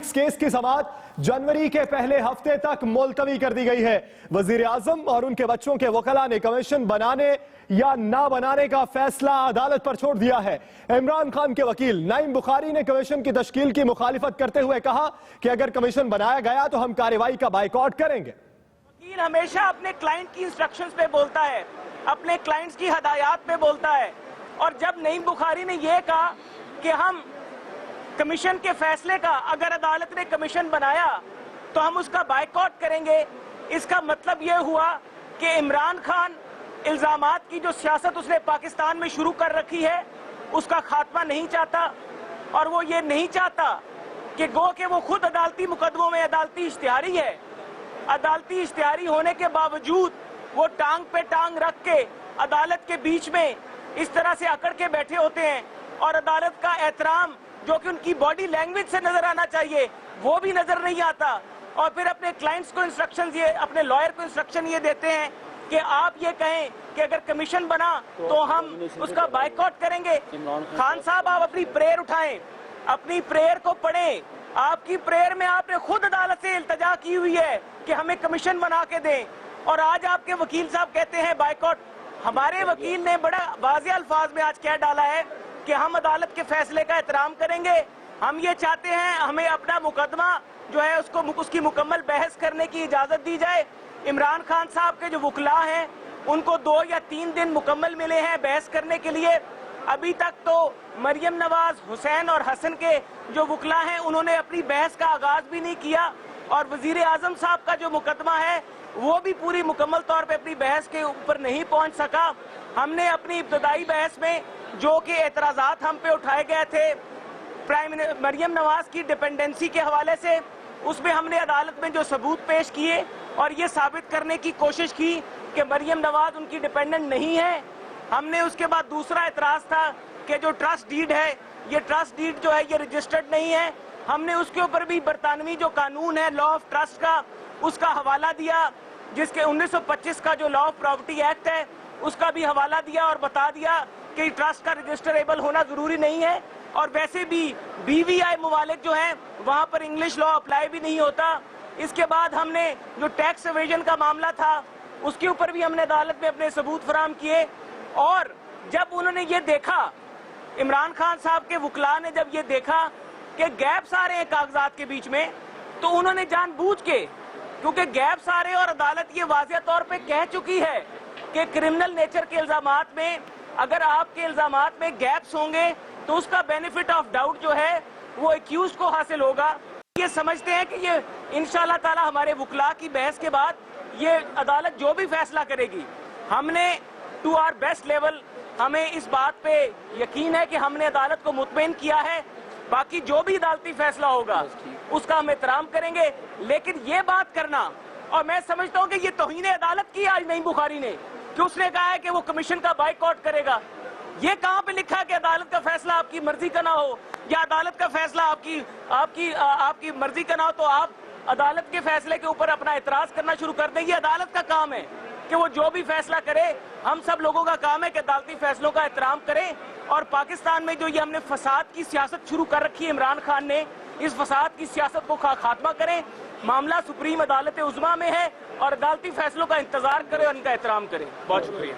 इस केस की समाअत जनवरी के पहले हफ्ते तक मुलतवी कर दी गई है। वजीर आजम और उनके बच्चों के वकला ने कमीशन बनाने या ना बनाने का फैसला अदालत पर छोड़ दिया है। इमरान खान के वकील नईम बुखारी ने कमीशन की तश्कील की मुखालिफत करते हुए कहा कि अगर कमीशन बनाया गया तो हम कार्रवाई का बाइकआउट करेंगे। वकील हमेशा अपने क्लाइंट की इंस्ट्रक्शंस पे बोलता है, अपने क्लाइंट्स की हदायत पे बोलता है, और जब नईम बुखारी ने यह कहा कि हम कमीशन के फैसले का, अगर अदालत ने कमीशन बनाया तो हम उसका बाइकआउट करेंगे, इसका मतलब यह हुआ कि इमरान खान इल्जामात की जो सियासत उसने पाकिस्तान में शुरू कर रखी है उसका खात्मा नहीं चाहता, और वो ये नहीं चाहता कि गो कि वो खुद अदालती मुकदमों में अदालती इश्तिहारी है। अदालती इश्तिहारी होने के बावजूद वो टांग पे टांग रख के अदालत के बीच में इस तरह से अकड़ के बैठे होते हैं, और अदालत का एहतराम जो कि उनकी बॉडी लैंग्वेज से नजर आना चाहिए वो भी नजर नहीं आता, और फिर अपने क्लाइंट्स को इंस्ट्रक्शन ये, अपने लॉयर को इंस्ट्रक्शन ये देते हैं कि आप ये कहें कि अगर कमीशन बना तो हम उसका बाइकआउट करेंगे। खान साहब, आप अपनी प्रेयर उठाएं, अपनी प्रेयर को पढ़ें। आपकी प्रेयर में आपने खुद अदालत से इल्तजा की हुई है कि हमें कमीशन बना के दें, और आज आपके वकील साहब कहते हैं बाइकआउट। हमारे वकील ने बड़ा वाज़ेह अल्फाज में आज कह डाला है कि हम अदालत के फैसले का एहतराम करेंगे। हम ये चाहते हैं हमें अपना मुकदमा जो है उसकी मुकम्मल बहस करने की इजाजत दी जाए। इमरान खान साहब के जो वकला हैं उनको 2 या 3 दिन मुकम्मल मिले हैं बहस करने के लिए। अभी तक तो मरियम नवाज, हुसैन और हसन के जो वकला हैं उन्होंने अपनी बहस का आगाज भी नहीं किया, और वजीर आजम साहब का जो मुकदमा है वो भी पूरी मुकम्मल तौर पे अपनी बहस के ऊपर नहीं पहुंच सका। हमने अपनी इब्तदाई बहस में जो कि एतराज़ात हम पे उठाए गए थे मरियम नवाज की डिपेंडेंसी के हवाले से, उसमें हमने अदालत में जो सबूत पेश किए और ये साबित करने की कोशिश की कि मरियम नवाज उनकी डिपेंडेंट नहीं है। हमने उसके बाद दूसरा एतराज़ था कि जो ट्रस्ट डीड है, ये ट्रस्ट डीड जो है ये रजिस्टर्ड नहीं है। हमने उसके ऊपर भी बरतानवी जो कानून है लॉ ऑफ ट्रस्ट का, उसका हवाला दिया, जिसके 1925 का जो लॉ ऑफ प्रॉपर्टी एक्ट है उसका भी हवाला दिया, और बता दिया कि ट्रस्ट का रजिस्टरेबल होना जरूरी नहीं है, और वैसे भी BVI ममालिक जो है वहां पर इंग्लिश लॉ अप्लाई भी नहीं होता। इसके बाद हमने जो टैक्स एवेजन का मामला था उसके ऊपर भी हमने अदालत में अपने सबूत फराहम किए, और जब उन्होंने ये देखा, इमरान खान साहब के वकला ने जब ये देखा कि गैप्स आ रहे हैं कागजात के बीच में, तो उन्होंने जानबूझ के, क्योंकि गैप्स आ रहे हैं और अदालत ये वाज़ेह तौर पे कह चुकी है कि क्रिमिनल नेचर के इल्जामात में अगर आपके इल्जामात में गैप्स होंगे तो उसका बेनिफिट ऑफ डाउट जो है वो एक्यूज को हासिल होगा। ये समझते हैं कि ये इंशाल्लाह ताला हमारे वकला की बहस के बाद ये अदालत जो भी फैसला करेगी, हमने टू आवर बेस्ट लेवल, हमें इस बात पे यकीन है कि हमने अदालत को मुतमईन किया है। बाकी जो भी अदालती फैसला होगा उसका हम एहतराम करेंगे, लेकिन ये बात करना, और मैं समझता हूँ कि ये तौहीन अदालत की आज नईम बुखारी ने कि उसने कहा है कि वो कमीशन का बाइकआउट करेगा। ये कहाँ पे लिखा है कि अदालत का फैसला आपकी मर्जी का ना हो, या अदालत का फैसला आपकी मर्जी का ना हो तो आप अदालत के फैसले के ऊपर अपना एतराज करना शुरू कर दें। ये अदालत का काम है कि वो जो भी फैसला करे, हम सब लोगों का काम है कि अदालती फैसलों का एहतराम करें, और पाकिस्तान में जो ये हमने फसाद की सियासत शुरू कर रखी है इमरान खान ने, इस फसाद की सियासत को खात्मा करें। मामला सुप्रीम अदालत उज़्मा में है, और अदालती फैसलों का इंतजार करें और इनका एहतराम करें। बहुत शुक्रिया।